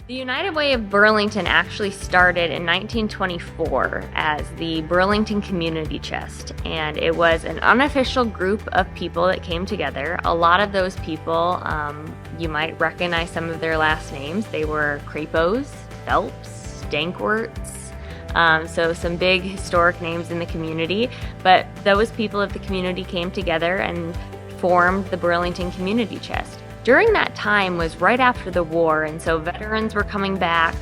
The United Way of Burlington actually started in 1924 as the Burlington Community Chest, and it was an unofficial group of people that came together. A lot of those people, you might recognize some of their last names. They were Crapos, Phelps, Dankworts, so some big historic names in the community, but those people of the community came together and formed the Burlington Community Chest. During that time was right after the war, and so veterans were coming back,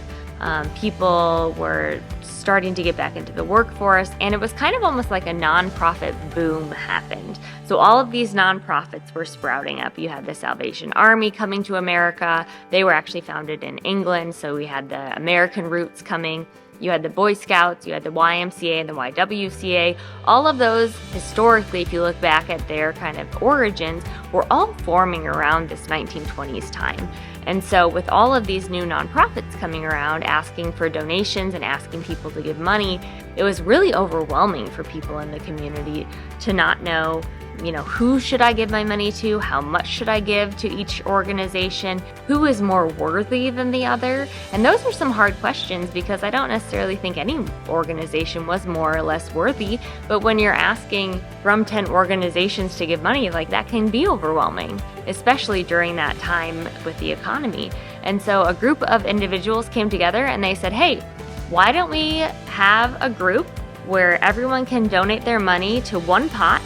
people were starting to get back into the workforce, and it was kind of almost like a nonprofit boom happened. So all of these nonprofits were sprouting up. You had the Salvation Army coming to America. They were actually founded in England, so we had the American roots coming. You had the Boy Scouts, you had the YMCA and the YWCA. All of those, historically, if you look back at their kind of origins, were all forming around this 1920s time. And so with all of these new nonprofits coming around, asking for donations and asking people to give money, it was really overwhelming for people in the community to not know, who should I give my money to? How much should I give to each organization? Who is more worthy than the other? And those were some hard questions because I don't necessarily think any organization was more or less worthy. But when you're asking from 10 organizations to give money, that can be overwhelming, especially during that time with the economy. And so a group of individuals came together and they said, hey, why don't we have a group where everyone can donate their money to one pot?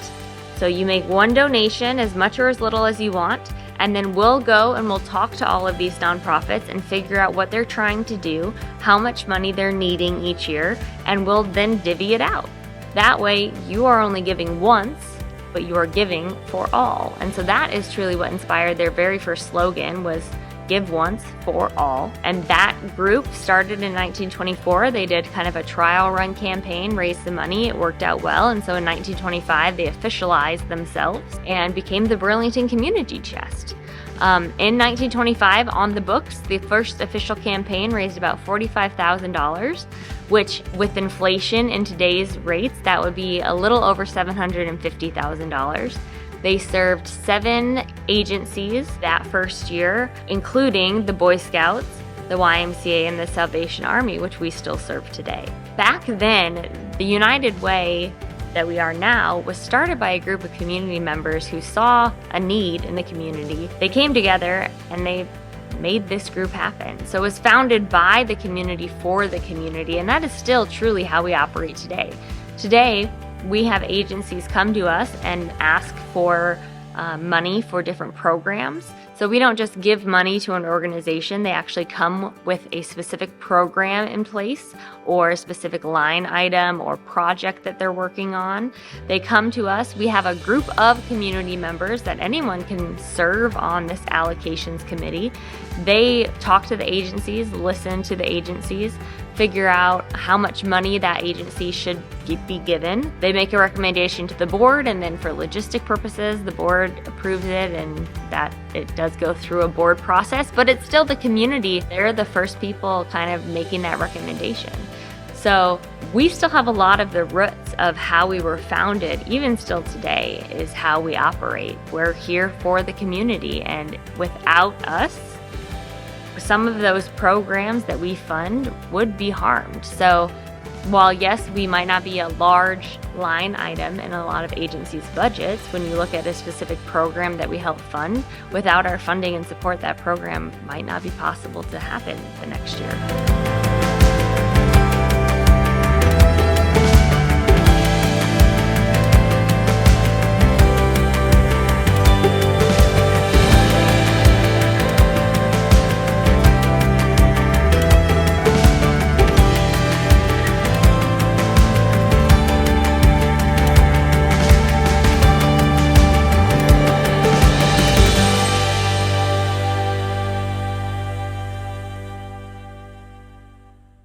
So you make one donation, as much or as little as you want, and then we'll go and we'll talk to all of these nonprofits and figure out what they're trying to do, how much money they're needing each year, and we'll then divvy it out. That way, you are only giving once, but you are giving for all. And so that is truly what inspired their very first slogan was give once for all. And that group started in 1924. They did kind of a trial run campaign, raised the money. It worked out well. And so in 1925, they officialized themselves and became the Burlington Community Chest. In 1925, on the books, the first official campaign raised about $45,000, which with inflation in today's rates, that would be a little over $750,000. They served 7 agencies that first year, including the Boy Scouts, the YMCA, and the Salvation Army, which we still serve today. Back then, the United Way that we are now was started by a group of community members who saw a need in the community. They came together and they made this group happen. So it was founded by the community for the community, and that is still truly how we operate today. Today, we have agencies come to us and ask for money for different programs. So we don't just give money to an organization, they actually come with a specific program in place or a specific line item or project that they're working on. They come to us, we have a group of community members that anyone can serve on this allocations committee. They talk to the agencies, listen to the agencies, figure out how much money that agency should be given. They make a recommendation to the board, and then for logistic purposes, the board approves it, and that it does go through a board process, but it's still the community. They're the first people kind of making that recommendation. So we still have a lot of the roots of how we were founded, even still today, is how we operate. We're here for the community, and without us, some of those programs that we fund would be harmed. So while yes, we might not be a large line item in a lot of agencies' budgets, when you look at a specific program that we help fund, without our funding and support, that program might not be possible to happen the next year.